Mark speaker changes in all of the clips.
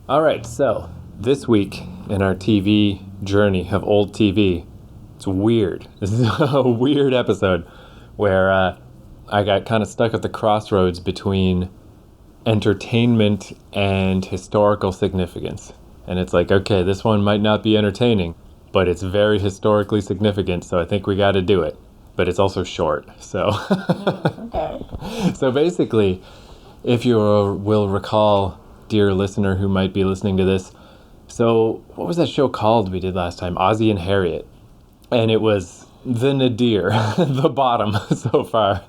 Speaker 1: All right, so this week in our TV journey of old TV, it's weird. This is a weird episode where I got kind of stuck at the crossroads between entertainment and historical significance. And it's like, okay, this one might not be entertaining, but it's very historically significant, so I think we got to do it. But it's also short, so.
Speaker 2: Okay.
Speaker 1: So basically, if you will recall, dear listener who might be listening to this, so what was that show called we did last time? Ozzie and Harriet. And it was the nadir, the bottom so far,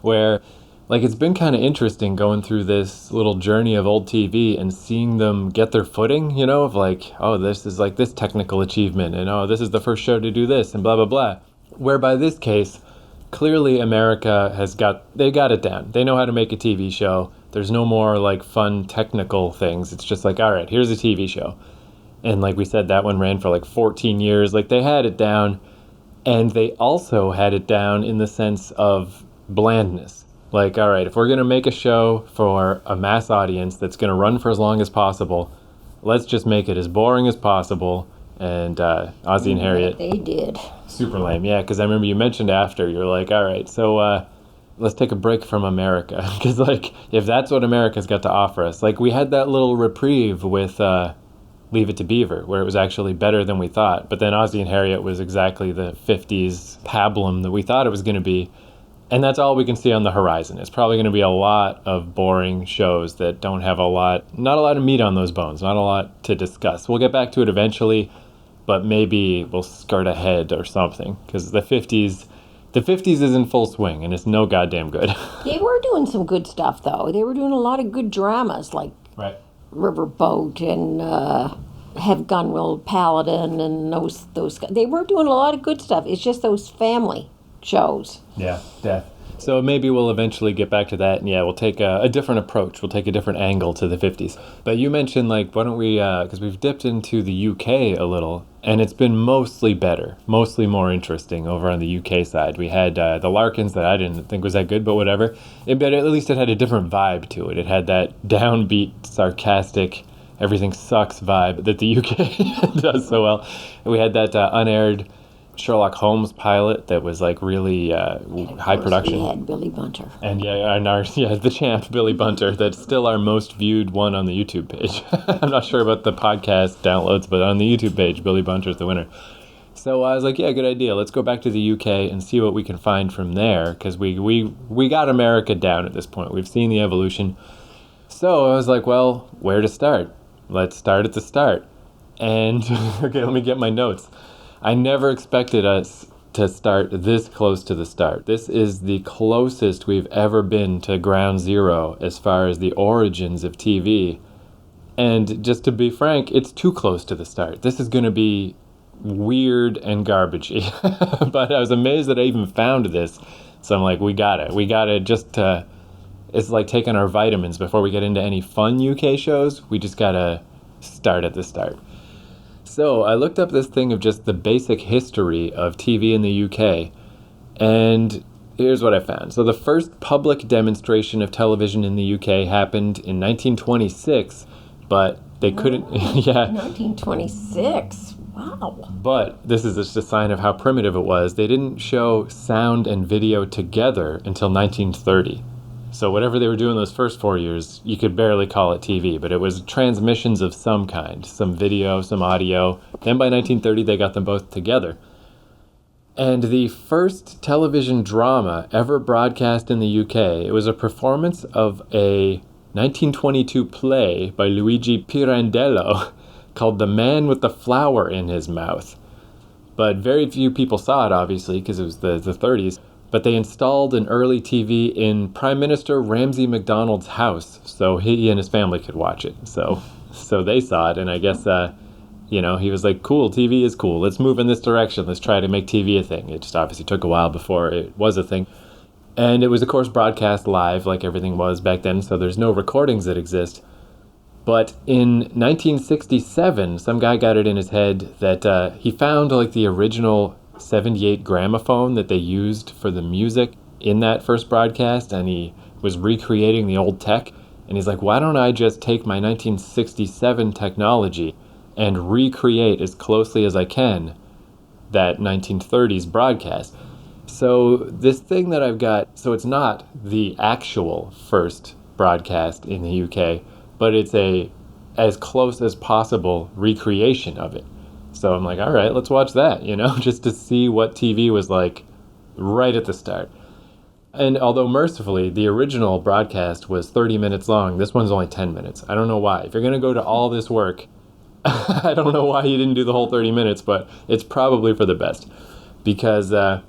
Speaker 1: where like it's been kind of interesting going through this little journey of old TV and seeing them get their footing, you know, of like, oh, this is like this technical achievement, and oh, this is the first show to do this, and blah, blah, blah. Whereby this case, clearly America they got it down. They know how to make a TV show. There's no more like fun technical things. It's just like, all right, here's a TV show. And like we said, that one ran for like 14 years. Like they had it down, and they also had it down in the sense of blandness. Like, all right, if we're going to make a show for a mass audience that's going to run for as long as possible, let's just make it as boring as possible. And Ozzie and Harriet.
Speaker 2: They did.
Speaker 1: Super lame, yeah, because I remember you mentioned after, you're like, all right, so let's take a break from America. Because, like, if that's what America's got to offer us, like, we had that little reprieve with Leave It to Beaver, where it was actually better than we thought. But then Ozzie and Harriet was exactly the 50s pablum that we thought it was going to be. And that's all we can see on the horizon. It's probably going to be a lot of boring shows that don't have not a lot of meat on those bones, not a lot to discuss. We'll get back to it eventually, but maybe we'll skirt ahead or something, because the 50s is in full swing, and it's no goddamn good.
Speaker 2: They were doing some good stuff, though. They were doing a lot of good dramas, like
Speaker 1: Right.
Speaker 2: Riverboat and Have Gun Will Paladin and those. They were doing a lot of good stuff. It's just those family shows.
Speaker 1: Yeah, death. So maybe we'll eventually get back to that, and yeah, we'll take a different approach. We'll take a different angle to the 50s. But you mentioned, like, why don't we, because we've dipped into the UK a little, and it's been mostly better, mostly more interesting over on the UK side. We had the Larkins that I didn't think was that good, but whatever. But at least it had a different vibe to it. It had that downbeat, sarcastic, everything sucks vibe that the UK does so well. And we had that unaired Sherlock Holmes pilot that was like really high production.
Speaker 2: We had Billy Bunter.
Speaker 1: And the champ Billy Bunter. That's still our most viewed one on the YouTube page. I'm not sure about the podcast downloads, but on the YouTube page, Billy Bunter's the winner. So I was like, yeah, good idea. Let's go back to the UK and see what we can find from there, because we got America down at this point. We've seen the evolution. So I was like, well, where to start? Let's start at the start. And okay, let me get my notes. I never expected us to start this close to the start. This is the closest we've ever been to ground zero as far as the origins of TV. And just to be frank, it's too close to the start. This is going to be weird and garbagey. But I was amazed that I even found this. So I'm like, we got it. We got it just to... It's like taking our vitamins before we get into any fun UK shows. We just got to start at the start. So I looked up this thing of just the basic history of TV in the UK, and here's what I found. So the first public demonstration of television in the UK happened in 1926, but they couldn't... Yeah.
Speaker 2: 1926. Wow.
Speaker 1: But this is just a sign of how primitive it was. They didn't show sound and video together until 1930. So whatever they were doing those first 4 years, you could barely call it TV, but it was transmissions of some kind, some video, some audio. Then by 1930, they got them both together. And the first television drama ever broadcast in the UK, it was a performance of a 1922 play by Luigi Pirandello called The Man with the Flower in His Mouth. But very few people saw it, obviously, because it was the 30s. But they installed an early TV in Prime Minister Ramsay MacDonald's house, so he and his family could watch it. So they saw it, and I guess, he was like, cool, TV is cool. Let's move in this direction. Let's try to make TV a thing. It just obviously took a while before it was a thing. And it was, of course, broadcast live like everything was back then, so there's no recordings that exist. But in 1967, some guy got it in his head that he found like the original 78 gramophone that they used for the music in that first broadcast, and he was recreating the old tech, And he's like, why don't I just take my 1967 technology and recreate as closely as I can that 1930s broadcast? So this thing that I've got, so it's not the actual first broadcast in the UK, but it's a as close as possible recreation of it. So I'm like, all right, let's watch that, just to see what TV was like right at the start. And although mercifully, the original broadcast was 30 minutes long, this one's only 10 minutes. I don't know why. If you're going to go to all this work, I don't know why you didn't do the whole 30 minutes, but it's probably for the best. Because the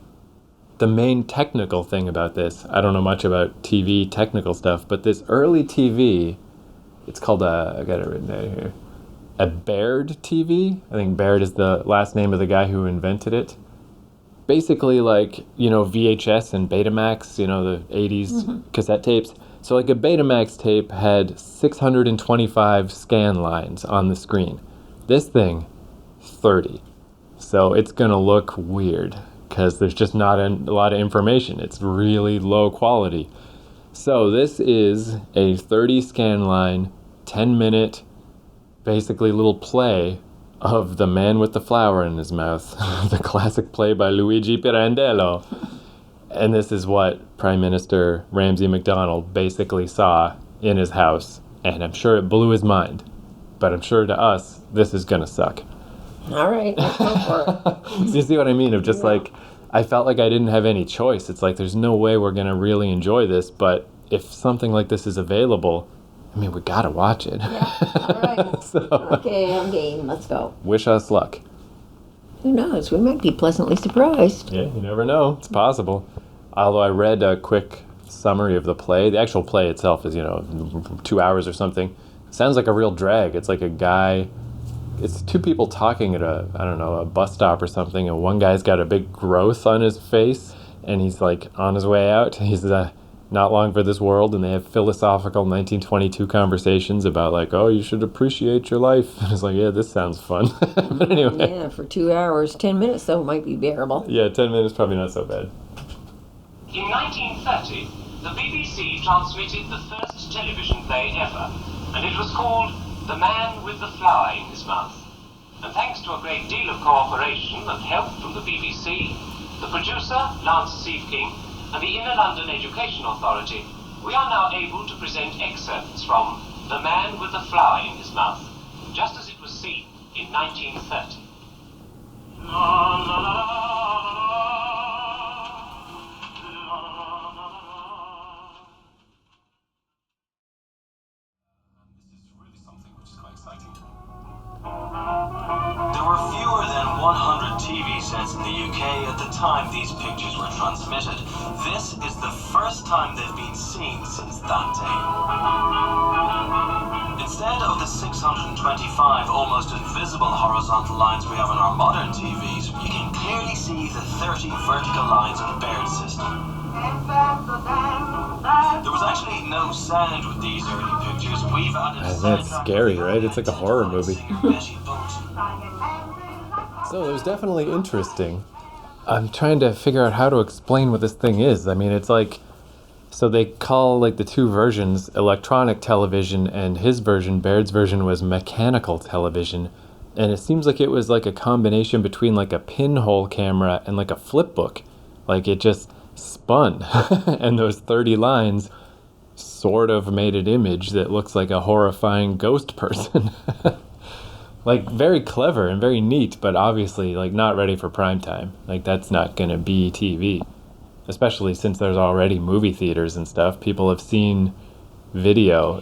Speaker 1: main technical thing about this, I don't know much about TV technical stuff, but this early TV, it's called I got it written down here, a Baird TV. I think Baird is the last name of the guy who invented it. Basically like, VHS and Betamax, the 80s cassette tapes. So like a Betamax tape had 625 scan lines on the screen. This thing, 30. So it's going to look weird because there's just not a lot of information. It's really low quality. So this is a 30 scan line, 10-minute, basically little play of The Man with the Flower in His Mouth, the classic play by Luigi Pirandello. And this is what Prime Minister Ramsay MacDonald basically saw in his house. And I'm sure it blew his mind. But I'm sure to us, this is going to suck.
Speaker 2: All right, let's go for it.
Speaker 1: So you see what I mean? Of just like, I felt like I didn't have any choice. It's like, there's no way we're going to really enjoy this. But if something like this is available, I mean, we got to watch it.
Speaker 2: Yeah, all right.
Speaker 1: So,
Speaker 2: Okay, I'm game. Let's go.
Speaker 1: wish us luck.
Speaker 2: Who knows? We might be pleasantly surprised.
Speaker 1: Yeah, you never know. It's possible. Although I read a quick summary of the play. The actual play itself is, 2 hours or something. Sounds like a real drag. It's like a guy, it's two people talking at a bus stop or something, and one guy's got a big growth on his face, and he's like on his way out. He's not long for this world, and they have philosophical 1922 conversations about like, oh, you should appreciate your life. And it's like, yeah, this sounds fun. But anyway.
Speaker 2: Yeah, for 2 hours, 10 minutes, though, might be bearable.
Speaker 1: Yeah, 10 minutes probably not so bad.
Speaker 3: In 1930, the BBC transmitted the first television play ever, and it was called The Man with the Flower in His Mouth. And thanks to a great deal of cooperation and help from the BBC, the producer, Lance Seaveking, and the Inner London Education Authority, we are now able to present excerpts from The Man with the Flower in His Mouth, just as it was seen in 1930. La, la, la, la, la, la, la, la. This is really something which is quite exciting. There were fewer than 100 TV sets in the UK at the time these pictures were transmitted. This is the first time they've been seen since that day. Instead of the 625 almost invisible horizontal lines we have on our modern TVs, you can clearly see the 30 vertical lines of Baird's system. There was actually no sound with these early pictures. We've added
Speaker 1: That's scary, right? It's like a horror movie. So it was definitely interesting. I'm trying to figure out how to explain what this thing is. I mean, it's like, so they call like the two versions electronic television, and his version, Baird's version, was mechanical television. And it seems like it was like a combination between like a pinhole camera and like a flip book. Like it just spun. And those 30 lines sort of made an image that looks like a horrifying ghost person. Like very clever and very neat, but obviously like not ready for prime time. Like that's not gonna be TV, especially since there's already movie theaters and stuff. People have seen video,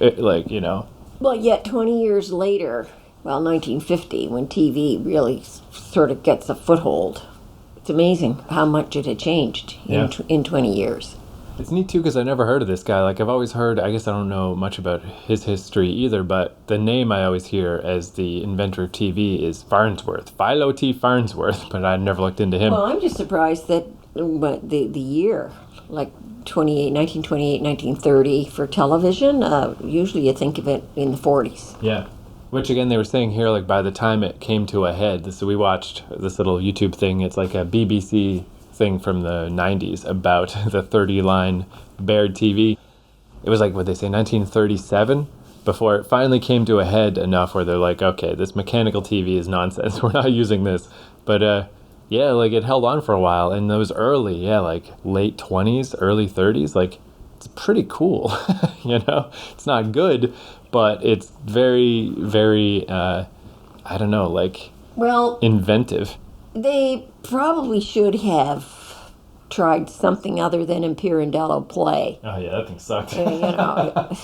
Speaker 2: Well, yet 20 years later, 1950, when TV really sort of gets a foothold, it's amazing how much it had changed in 20 years.
Speaker 1: It's neat too because I never heard of this guy. Like I've always heard, I guess I don't know much about his history either, but the name I always hear as the inventor of TV is Farnsworth, Philo T. Farnsworth, but I never looked into him.
Speaker 2: Well, I'm just surprised that the year, like 1928, 1930 for television, usually you think of it in the 40s.
Speaker 1: Yeah. Which again, they were saying here, like by the time it came to a head, so we watched this little YouTube thing. It's like a BBC thing from the 90s about the 30-line Baird TV. it was like, what they say, 1937, before it finally came to a head enough where they're like, okay, this mechanical TV is nonsense. We're not using this. But yeah, like it held on for a while, and those early, yeah, like late 20s, early 30s, like it's pretty cool. You know, it's not good, but it's very, very, I don't know, like
Speaker 2: Well,
Speaker 1: inventive.
Speaker 2: they probably should have tried something other than Pirandello play.
Speaker 1: Oh yeah, that thing sucked.
Speaker 2: You know,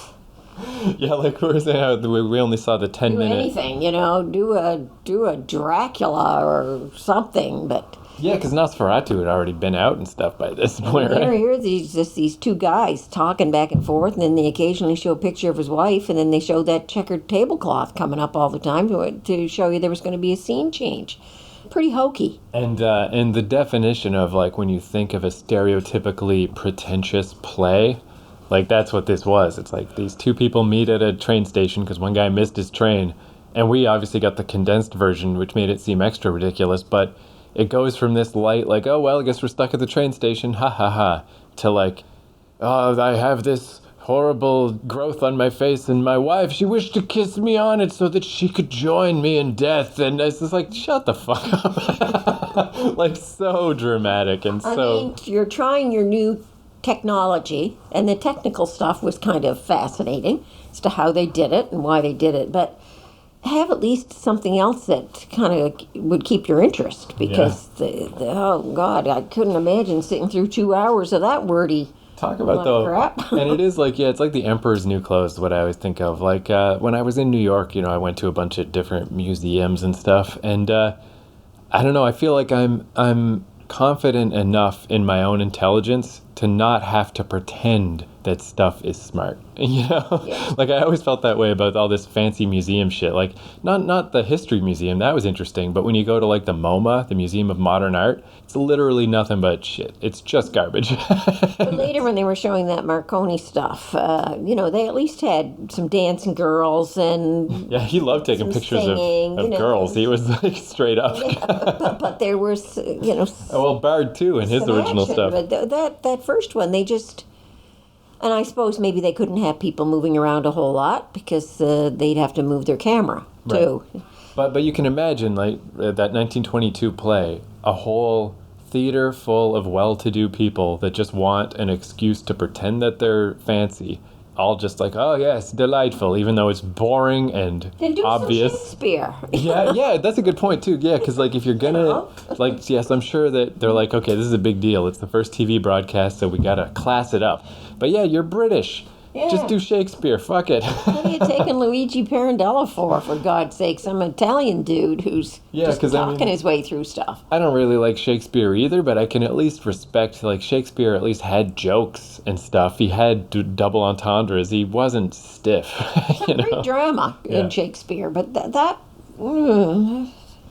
Speaker 1: Yeah, like we were saying, how we only saw the 10
Speaker 2: do
Speaker 1: minute.
Speaker 2: anything. You know, do a Dracula or something. But
Speaker 1: Yeah, because Nosferatu had already been out and stuff by this point,
Speaker 2: here,
Speaker 1: right?
Speaker 2: here, these two guys talking back and forth, and then they occasionally show a picture of his wife, and then they show that checkered tablecloth coming up all the time to show you there was going to be a scene change. Pretty hokey.
Speaker 1: And the definition of like when you think of a stereotypically pretentious play, like that's what this was. It's like these two people meet at a train station because one guy missed his train, and we obviously got the condensed version, which made it seem extra ridiculous. But it goes from this light, like, oh well, I guess we're stuck at the train station, ha ha ha, to like, oh, I have this horrible growth on my face, and my wife, she wished to kiss me on it so that she could join me in death. And it's just like, shut the fuck up. Like, so dramatic and
Speaker 2: I
Speaker 1: so...
Speaker 2: mean, you're trying your new technology, and the technical stuff was kind of fascinating as to how they did it and why they did it, but have at least something else that kind of would keep your interest, because oh God, I couldn't imagine sitting through 2 hours of that wordy
Speaker 1: Talk about
Speaker 2: lot
Speaker 1: though,
Speaker 2: of crap.
Speaker 1: and it is like, yeah, it's like the Emperor's New Clothes, what I always think of. Like when I was in New York, you know, I went to a bunch of different museums and stuff, and I don't know, I feel like I'm confident enough in my own intelligence to not have to pretend that stuff is smart. You know?
Speaker 2: Yeah.
Speaker 1: Like I always felt that way about all this fancy museum shit. Like not the history museum, that was interesting, but when you go to like the MoMA, the Museum of Modern Art, it's literally nothing but shit. It's just garbage.
Speaker 2: But later, when they were showing that Marconi stuff, you know, they at least had some dancing girls and
Speaker 1: Yeah, he loved taking
Speaker 2: some
Speaker 1: pictures
Speaker 2: singing,
Speaker 1: of
Speaker 2: you know.
Speaker 1: girls. He was like straight up.
Speaker 2: but there was, you know,
Speaker 1: Oh, well, Baird too, and his
Speaker 2: some
Speaker 1: original
Speaker 2: action.
Speaker 1: stuff.
Speaker 2: But that first one, they just, and I suppose maybe they couldn't have people moving around a whole lot because they'd have to move their camera too.
Speaker 1: Right. But you can imagine, like, that 1922 play, a whole theater full of well-to-do people that just want an excuse to pretend that they're fancy, all just like, oh yes, delightful, even though it's boring and
Speaker 2: Then do
Speaker 1: obvious.
Speaker 2: some Shakespeare.
Speaker 1: Yeah, that's a good point too. Yeah, because like if you're gonna, like, yes, I'm sure that they're like, okay, this is a big deal. It's the first TV broadcast, so we gotta class it up. But yeah, you're British.
Speaker 2: Yeah.
Speaker 1: Just do Shakespeare. Fuck it.
Speaker 2: What are you taking Luigi Pirandello for God's sakes? I'm an Italian dude who's
Speaker 1: Yeah,
Speaker 2: just
Speaker 1: 'cause I
Speaker 2: talking
Speaker 1: mean-
Speaker 2: his way through stuff.
Speaker 1: I don't really like Shakespeare either, but I can at least respect, like, Shakespeare at least had jokes and stuff. He had double entendres. He wasn't stiff, you
Speaker 2: Great
Speaker 1: know?
Speaker 2: drama
Speaker 1: Yeah.
Speaker 2: in Shakespeare, but that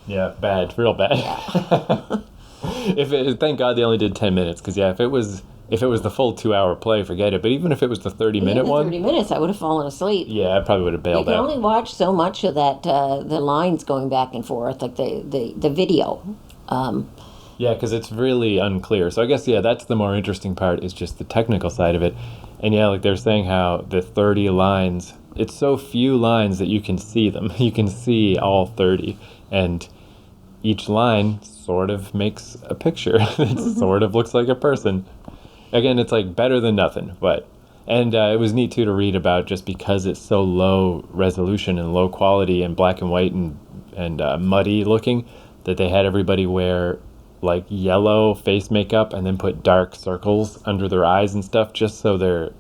Speaker 1: Yeah, bad, real bad. Thank God they only did 10 minutes, because yeah, if it was the full 2-hour play, forget it. But even if it was the 30-minute one,
Speaker 2: 30 minutes, I would have fallen asleep.
Speaker 1: yeah, I probably would have
Speaker 2: You
Speaker 1: bailed
Speaker 2: can
Speaker 1: out.
Speaker 2: only watch so much of that, the lines going back and forth, like the video.
Speaker 1: Yeah, because it's really unclear. So I guess, yeah, that's the more interesting part, is just the technical side of it. And yeah, like they're saying how the 30 lines, it's so few lines that you can see them. You can see all 30. And each line sort of makes a picture. It sort of looks like a person. Again, it's like better than nothing. And it was neat too to read about, just because it's so low resolution and low quality and black and white and muddy looking, that they had everybody wear like yellow face makeup and then put dark circles under their eyes and stuff, just so their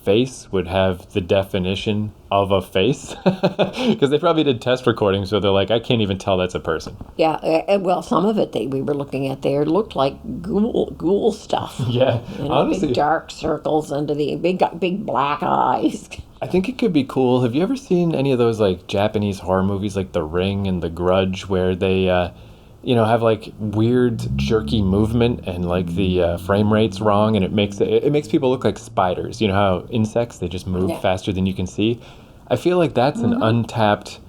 Speaker 1: face would have the definition of a face. Because they probably did test recordings, so they're like, I can't even tell that's a person.
Speaker 2: Yeah, well, some of it we were looking at there looked like ghoul stuff.
Speaker 1: Yeah,
Speaker 2: You know,
Speaker 1: honestly,
Speaker 2: big dark circles under the big black eyes.
Speaker 1: I think it could be cool. Have you ever seen any of those like Japanese horror movies, like The Ring and The Grudge, where they have like weird jerky movement and like the frame rate's wrong, and it makes people look like spiders. You know how insects, they just move
Speaker 2: Yeah.
Speaker 1: faster than you can see? I feel like that's an untapped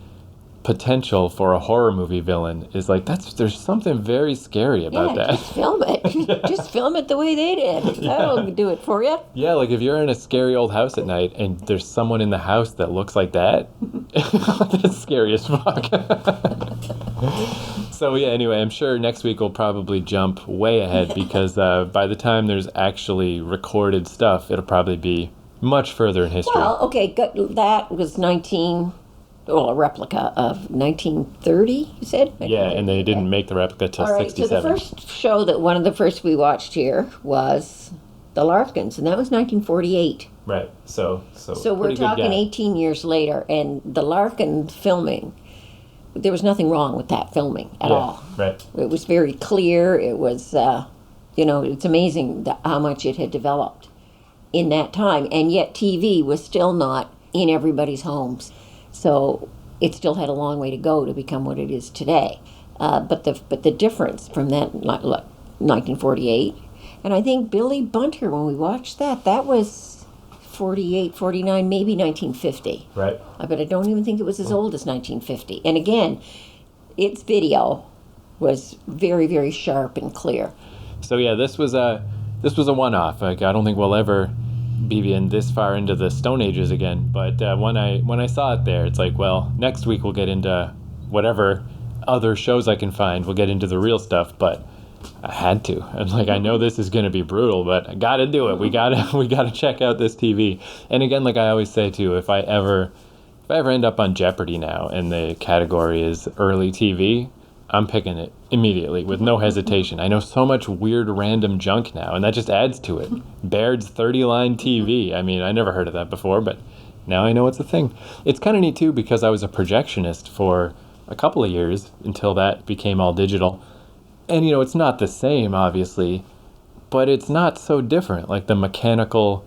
Speaker 1: potential for a horror movie villain is like, there's something very scary about that.
Speaker 2: Just film it. Just film it the way they did. That'll do it for you.
Speaker 1: Yeah, like if you're in a scary old house at night and there's someone in the house that looks like that, that's scary as fuck. So yeah, anyway, I'm sure next week we'll probably jump way ahead because by the time there's actually recorded stuff, it'll probably be much further in history.
Speaker 2: Well, okay, that was a replica of 1930, you said?
Speaker 1: Yeah, and they didn't make the replica till
Speaker 2: All right,
Speaker 1: 67.
Speaker 2: so the first show one of the first we watched here was The Larkins, and that was 1948.
Speaker 1: Right, so
Speaker 2: we're talking 18 years later, and the Larkin filming, there was nothing wrong with that filming at all.
Speaker 1: Right.
Speaker 2: It was very clear. It was, it's amazing how much it had developed in that time, and yet TV was still not in everybody's homes. So it still had a long way to go to become what it is today. But the difference from that, 1948, and I think Billy Bunter, when we watched that was 48, 49, maybe 1950.
Speaker 1: Right.
Speaker 2: But I don't even think it was as old as 1950. And again, its video was very, very sharp and clear.
Speaker 1: So yeah, this was a one-off. Like, I don't think we'll ever be in this far into the Stone Ages again. But when I saw it there, it's like, well, next week we'll get into whatever other shows I can find. We'll get into the real stuff, but I had to. And like, I know this is going to be brutal, but I got to do it. We got to check out this TV. And again, like I always say too, if I ever end up on Jeopardy now and the category is early TV, I'm picking it immediately with no hesitation. I know so much weird random junk now, and that just adds to it. Baird's 30-line TV. I mean, I never heard of that before, but now I know it's a thing. It's kind of neat too because I was a projectionist for a couple of years until that became all digital. And it's not the same, obviously, but it's not so different. Like the mechanical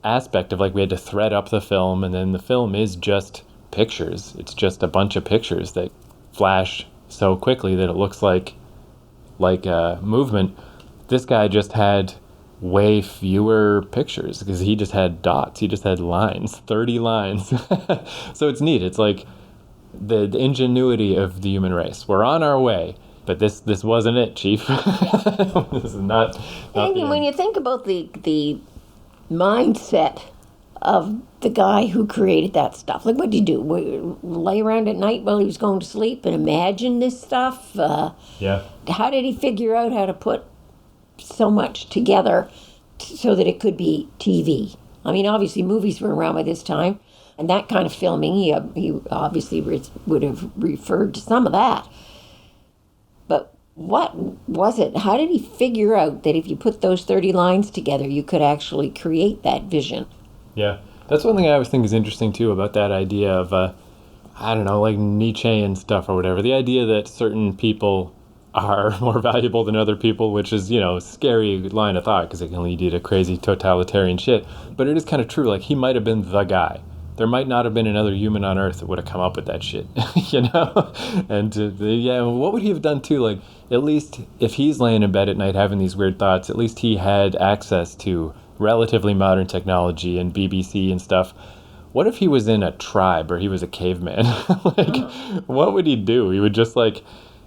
Speaker 1: aspect of like we had to thread up the film, and then the film is just pictures. It's just a bunch of pictures that flash so quickly that it looks like movement. This guy just had way fewer pictures because he just had dots. He just had lines, 30 lines. So it's neat. It's like the ingenuity of the human race. We're on our way, but this wasn't it, Chief. This is not
Speaker 2: And when you think about the mindset of the guy who created that stuff. Like, what did he do? Lay around at night while he was going to sleep and imagine this stuff?
Speaker 1: Yeah.
Speaker 2: How did he figure out how to put so much together so that it could be TV? I mean, obviously, movies were around by this time, and that kind of filming, he obviously would have referred to some of that. But what was it? How did he figure out that if you put those 30 lines together, you could actually create that vision?
Speaker 1: Yeah, that's one thing I always think is interesting too about that idea of, I don't know, like Nietzschean stuff or whatever. The idea that certain people are more valuable than other people, which is, a scary line of thought because it can lead you to crazy totalitarian shit. But it is kind of true. Like, he might have been the guy. There might not have been another human on Earth that would have come up with that shit, And what would he have done too? Like, at least if he's laying in bed at night having these weird thoughts, at least he had access to relatively modern technology and BBC and stuff. What if he was in a tribe or he was a caveman? What would he do? He would just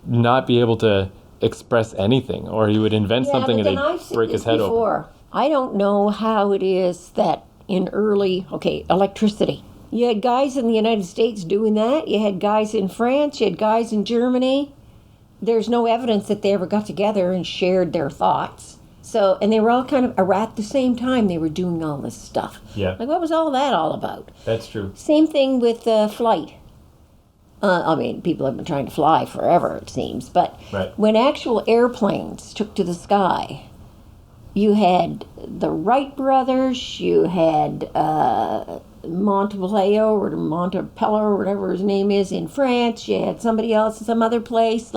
Speaker 1: not be able to express anything, or he would invent something and they'd break his head open.
Speaker 2: I don't know how it is that in electricity. You had guys in the United States doing that. You had guys in France. You had guys in Germany. There's no evidence that they ever got together and shared their thoughts. So, and they were all kind of at the same time they were doing all this stuff.
Speaker 1: Yeah.
Speaker 2: Like, what was all that all about?
Speaker 1: That's true.
Speaker 2: Same thing with flight. People have been trying to fly forever, it seems. But
Speaker 1: right.
Speaker 2: When actual airplanes took to the sky, you had the Wright brothers, you had Montepello or whatever his name is in France, you had somebody else in some other place.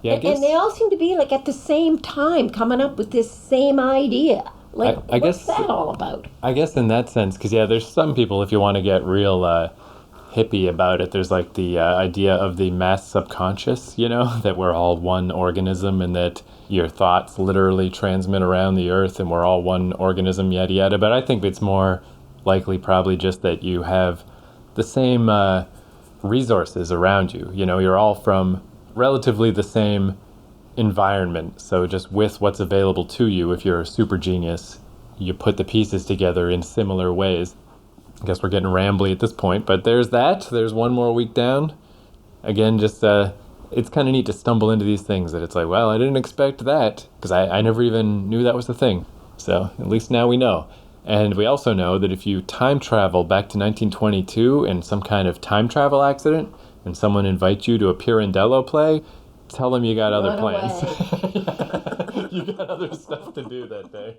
Speaker 1: Yeah,
Speaker 2: and they all seem to be at the same time coming up with this same idea. What's that all about?
Speaker 1: I guess in that sense, because there's some people, if you want to get real hippie about it, there's the idea of the mass subconscious, that we're all one organism and that your thoughts literally transmit around the earth and we're all one organism, yada yada. But I think it's more likely probably just that you have the same resources around you. You know, you're all from relatively the same environment. So just with what's available to you, if you're a super genius, you put the pieces together in similar ways. I guess we're getting rambly at this point, but there's that. There's one more week down. Again, just it's kind of neat to stumble into these things that it's like, well, I didn't expect that because I never even knew that was the thing. So at least now we know. And we also know that if you time travel back to 1922 in some kind of time travel accident and someone invites you to a Pirandello play, tell them you got other plans. You got other stuff to do that day.